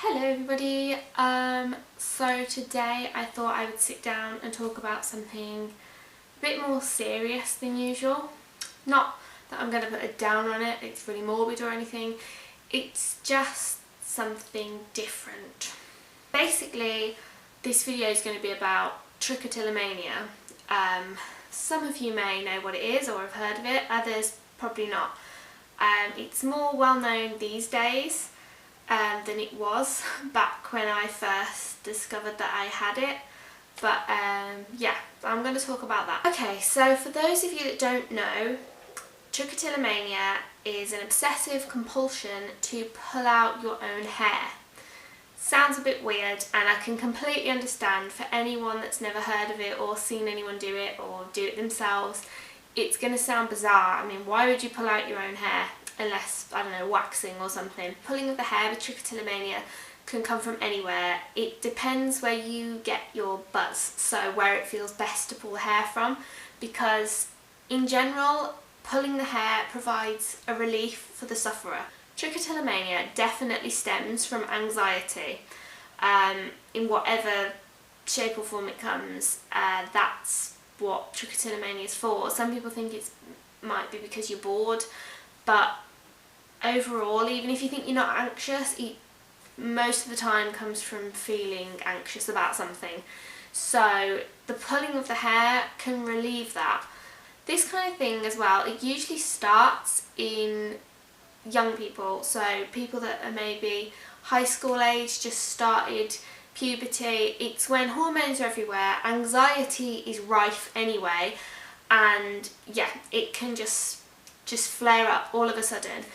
Hello everybody, so today I thought I would sit down and talk about something a bit more serious than usual. Not that I'm going to put a down on it, it's really morbid or anything, it's just something different. Basically, this video is going to be about trichotillomania. Some of you may know what it is or have heard of it, others probably not. It's more well known these days than it was back when I first discovered that I had it, but yeah, I'm going to talk about that. Okay, so for those of you that don't know, trichotillomania is an obsessive compulsion to pull out your own hair. Sounds a bit weird, and I can completely understand for anyone that's never heard of it or seen anyone do it or do it themselves. It's going to sound bizarre. I mean, why would you pull out your own hair? Unless, I don't know, waxing or something. Pulling of the hair with trichotillomania can come from anywhere. It depends where you get your buzz, so where it feels best to pull the hair from, because in general, pulling the hair provides a relief for the sufferer. Trichotillomania definitely stems from anxiety, in whatever shape or form it comes. That's what trichotillomania is for. Some people think it might be because you're bored, but overall, even if you think you're not anxious, it most of the time comes from feeling anxious about something. So the pulling of the hair can relieve that. This kind of thing as well, it usually starts in young people, so people that are maybe high school age, just started puberty. It's when hormones are everywhere, anxiety is rife anyway, and yeah, it can just flare up all of a sudden.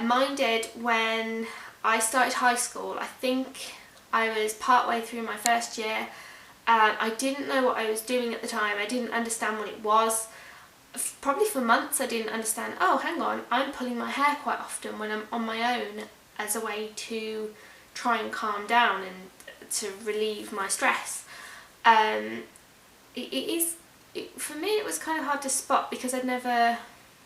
Mine did when I started high school. I think I was partway through my first year. I didn't know what I was doing at the time. I didn't understand what it was. Probably for months I didn't understand, oh hang on, I'm pulling my hair quite often when I'm on my own as a way to try and calm down and to relieve my stress. For me it was kind of hard to spot because I'd never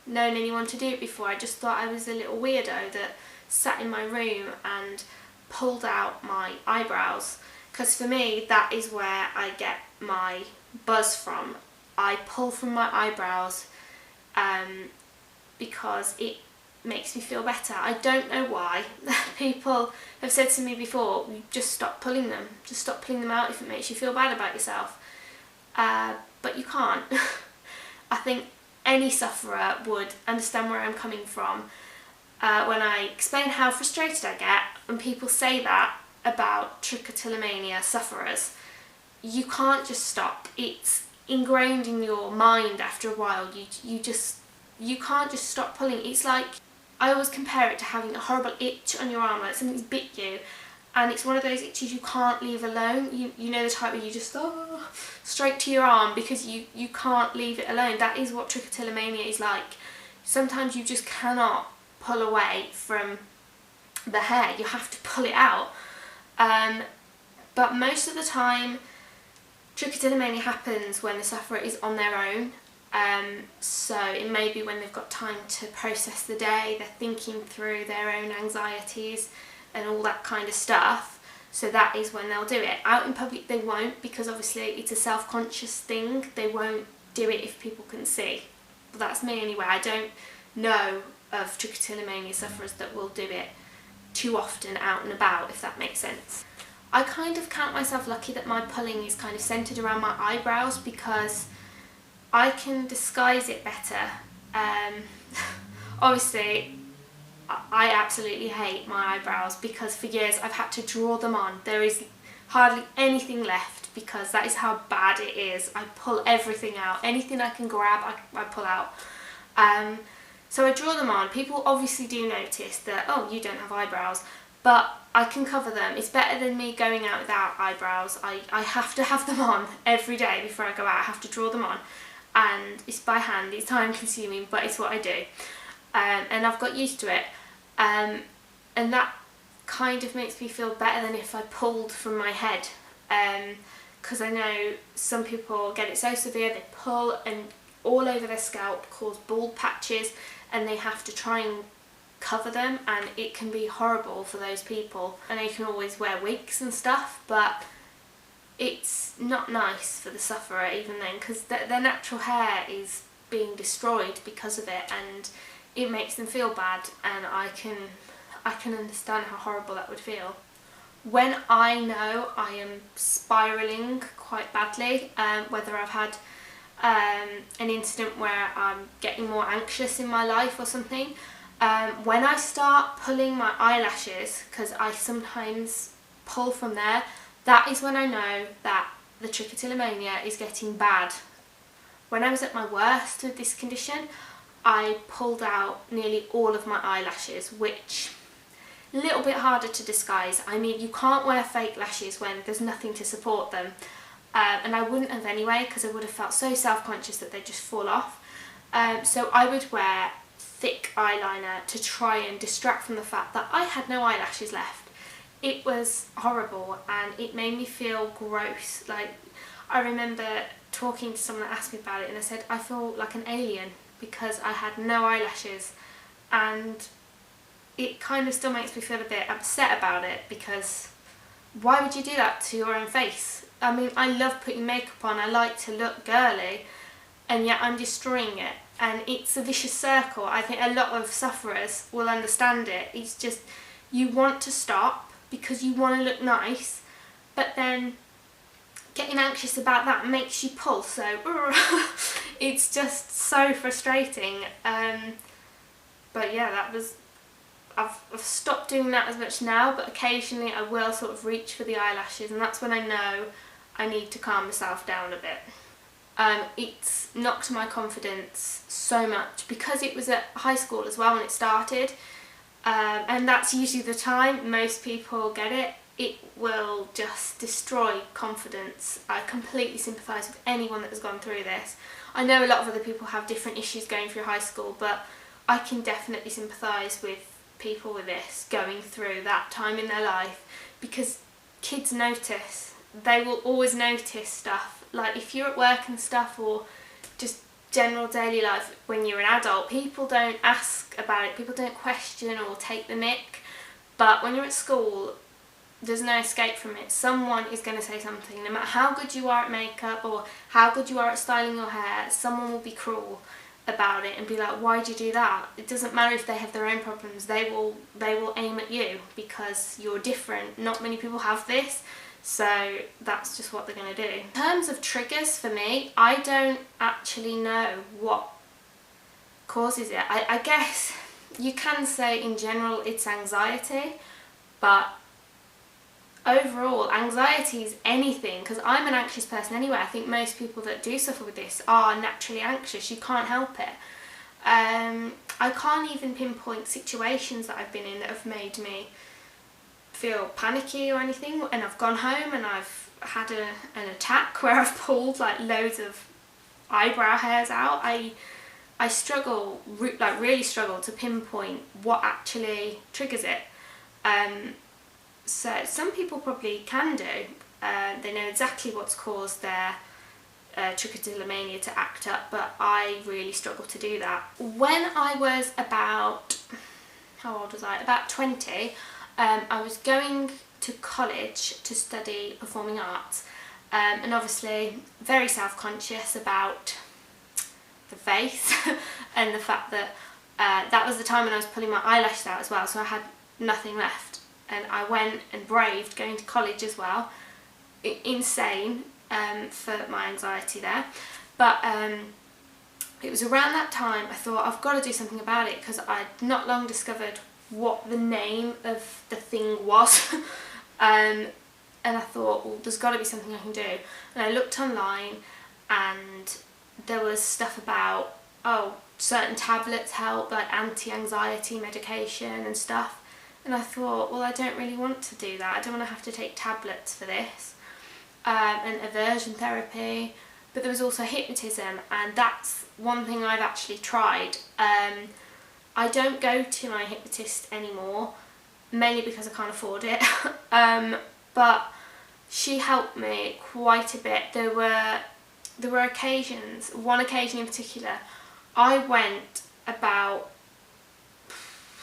known anyone to do it before. I just thought I was a little weirdo that sat in my room and pulled out my eyebrows, because for me that is where I get my buzz from. I pull from my eyebrows because it makes me feel better. I don't know why. People have said to me before, just stop pulling them. Just stop pulling them out if it makes you feel bad about yourself. But you can't. I think any sufferer would understand where I'm coming from when I explain how frustrated I get when people say that about trichotillomania sufferers. You can't just stop. It's ingrained in your mind after a while. You can't just stop pulling. It's like, I always compare it to having a horrible itch on your arm, like something's bit you, and it's one of those itches you can't leave alone. You know the type where you just straight to your arm because you can't leave it alone. That is what trichotillomania is like. Sometimes you just cannot pull away from the hair. You have to pull it out. But most of the time trichotillomania happens when the sufferer is on their own. So it may be when they've got time to process the day, they're thinking through their own anxieties and all that kind of stuff. So that is when they'll do it. Out in public they won't, because obviously it's a self-conscious thing. They won't do it if people can see. But that's me anyway. I don't know of trichotillomania sufferers that will do it too often out and about, if that makes sense. I kind of count myself lucky that my pulling is kind of centred around my eyebrows, because I can disguise it better. Obviously, I absolutely hate my eyebrows because for years I've had to draw them on. There is hardly anything left because that is how bad it is. I pull everything out. Anything I can grab, I pull out. So I draw them on. People obviously do notice that, oh, you don't have eyebrows, but I can cover them. It's better than me going out without eyebrows. I have to have them on every day before I go out. I have to draw them on, and it's by hand. It's time consuming, but it's what I do, and I've got used to it, and that kind of makes me feel better than if I pulled from my head, because I know some people get it so severe they pull and all over their scalp, cause bald patches, and they have to try and cover them, and it can be horrible for those people. I know you can always wear wigs and stuff, but it's not nice for the sufferer even then, because their natural hair is being destroyed because of it, and it makes them feel bad, and I can understand how horrible that would feel. When I know I am spiralling quite badly, whether I've had an incident where I'm getting more anxious in my life or something, when I start pulling my eyelashes, because I sometimes pull from there, that is when I know that the trichotillomania is getting bad. When I was at my worst with this condition, I pulled out nearly all of my eyelashes, which a little bit harder to disguise. I mean, you can't wear fake lashes when there's nothing to support them, and I wouldn't have anyway, because I would have felt so self-conscious that they'd just fall off. So I would wear thick eyeliner to try and distract from the fact that I had no eyelashes left. It was horrible, and it made me feel gross. Like, I remember talking to someone that asked me about it, and I said I feel like an alien because I had no eyelashes, and it kind of still makes me feel a bit upset about it, because why would you do that to your own face? I mean, I love putting makeup on, I like to look girly, and yet I'm destroying it, and it's a vicious circle. I think a lot of sufferers will understand it. It's just, you want to stop because you want to look nice, but then getting anxious about that makes you pull, so it's just so frustrating. But yeah, that was, I've stopped doing that as much now, but occasionally I will sort of reach for the eyelashes, and that's when I know I need to calm myself down a bit. It's knocked my confidence so much, because it was at high school as well when it started, and that's usually the time most people get it. It will just destroy confidence. I completely sympathise with anyone that has gone through this. I know a lot of other people have different issues going through high school, but I can definitely sympathise with people with this going through that time in their life, because kids notice. They will always notice stuff. Like, if you're at work and stuff, or just general daily life when you're an adult, people don't ask about it, people don't question or take the mick. But when you're at school, there's no escape from it. Someone is going to say something. No matter how good you are at makeup or how good you are at styling your hair, someone will be cruel about it and be like, why'd you do that? It doesn't matter if they have their own problems, they will aim at you because you're different. Not many people have this, so that's just what they're going to do. In terms of triggers for me, I don't actually know what causes it. I guess you can say in general it's anxiety, but overall anxiety is anything, because I'm an anxious person anyway. I think most people that do suffer with this are naturally anxious. You can't help it. I can't even pinpoint situations that I've been in that have made me feel panicky or anything, and I've gone home and I've had an attack where I've pulled like loads of eyebrow hairs out. I struggle, like really struggle to pinpoint what actually triggers it. So some people probably can do. They know exactly what's caused their trichotillomania to act up, but I really struggle to do that. When I was about, how old was I? About 20, I was going to college to study performing arts, and obviously very self-conscious about the face and the fact that that was the time when I was pulling my eyelashes out as well, so I had nothing left. And I went and braved going to college as well. Insane for my anxiety there. But it was around that time I thought, I've got to do something about it, because I'd not long discovered what the name of the thing was. And I thought, well, there's got to be something I can do. And I looked online, and there was stuff about, oh, certain tablets help, like anti-anxiety medication and stuff. And I thought, well, I don't really want to do that. I don't want to have to take tablets for this. And aversion therapy. But there was also hypnotism, and that's one thing I've actually tried. I don't go to my hypnotist anymore, mainly because I can't afford it. But she helped me quite a bit. There were one occasion in particular, I went about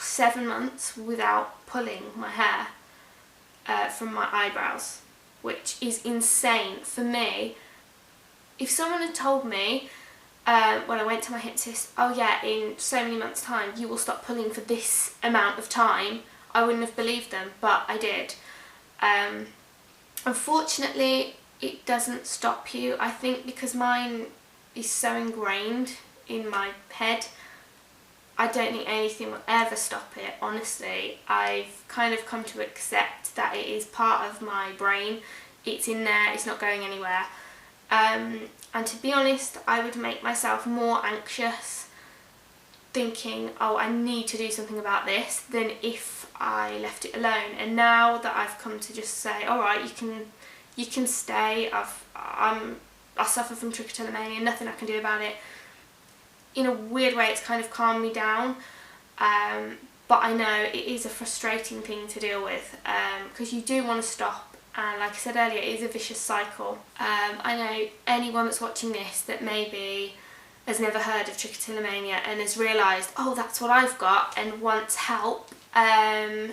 7 months without pulling my hair from my eyebrows, which is insane for me. If someone had told me when I went to my hypnotist, oh yeah, in so many months' time you will stop pulling for this amount of time, I wouldn't have believed them, but I did. Unfortunately, it doesn't stop you. I think because mine is so ingrained in my head, I don't think anything will ever stop it, honestly. I've kind of come to accept that it is part of my brain. It's in there, it's not going anywhere. And to be honest, I would make myself more anxious thinking, oh, I need to do something about this, than if I left it alone. And now that I've come to just say, alright, you can stay, I suffer from trichotillomania, nothing I can do about it. In a weird way, it's kind of calmed me down, but I know it is a frustrating thing to deal with, because you do want to stop, and like I said earlier, it is a vicious cycle. I know anyone that's watching this that maybe has never heard of trichotillomania and has realised, oh, that's what I've got, and wants help, I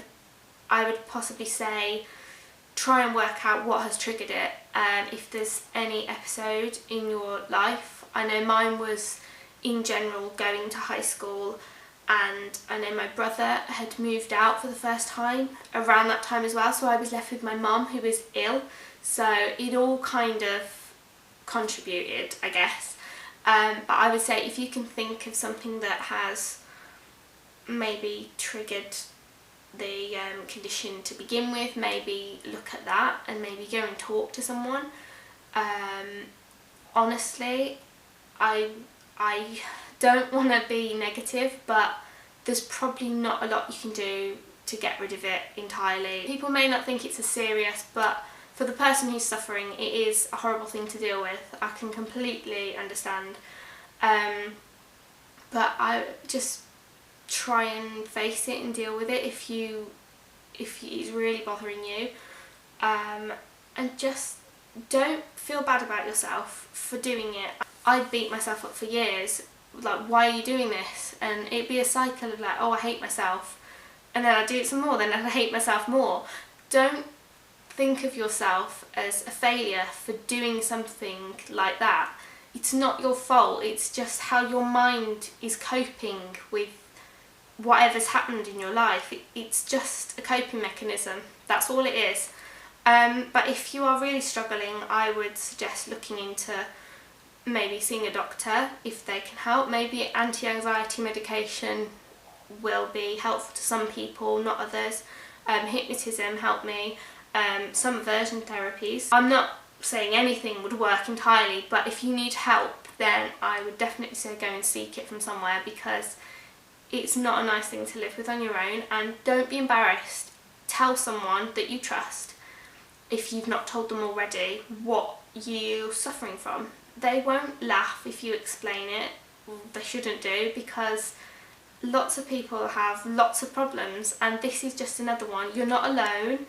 would possibly say try and work out what has triggered it. If there's any episode in your life, I know mine was in general going to high school, and I know my brother had moved out for the first time around that time as well, so I was left with my mum, who was ill, so it all kind of contributed, I guess. But I would say if you can think of something that has maybe triggered the condition to begin with, maybe look at that and maybe go and talk to someone. Honestly, I don't want to be negative, but there's probably not a lot you can do to get rid of it entirely. People may not think it's as serious, but for the person who's suffering, it is a horrible thing to deal with. I can completely understand. But I just try and face it and deal with it if it's really bothering you. And just don't feel bad about yourself for doing it. I'd beat myself up for years, like, why are you doing this? And it'd be a cycle of like, oh, I hate myself, and then I'd do it some more, then I'd hate myself more. Don't think of yourself as a failure for doing something like that. It's not your fault, it's just how your mind is coping with whatever's happened in your life. It's just a coping mechanism, that's all it is. But if you are really struggling, I would suggest looking into maybe seeing a doctor if they can help. Maybe anti-anxiety medication will be helpful to some people, not others. Hypnotism helped me, some aversion therapies. I'm not saying anything would work entirely, but if you need help, then I would definitely say go and seek it from somewhere, because it's not a nice thing to live with on your own. And don't be embarrassed. Tell someone that you trust, if you've not told them already, what you're suffering from. They won't laugh if you explain it. They shouldn't do, because lots of people have lots of problems, and this is just another one. You're not alone.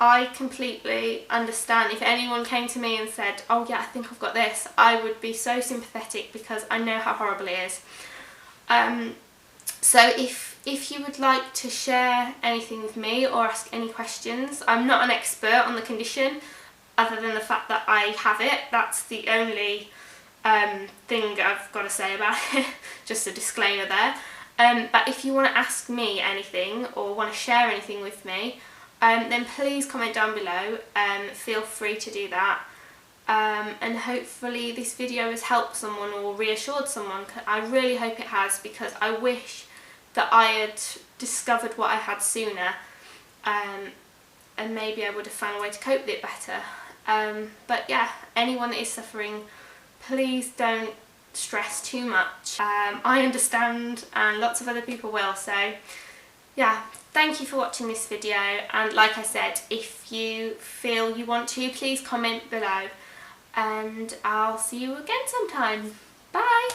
I completely understand. If anyone came to me and said, oh yeah, I think I've got this, I would be so sympathetic, because I know how horrible it is. So if you would like to share anything with me or ask any questions, I'm not an expert on the condition, other than the fact that I have it. That's the only thing I've got to say about it. Just a disclaimer there. But if you want to ask me anything or want to share anything with me, then please comment down below. Feel free to do that. And hopefully this video has helped someone or reassured someone. I really hope it has, because I wish that I had discovered what I had sooner, and maybe I would have found a way to cope with it better. But yeah, anyone that is suffering, please don't stress too much. I understand, and lots of other people will, so yeah, thank you for watching this video. And like I said, if you feel you want to, please comment below, and I'll see you again sometime. Bye!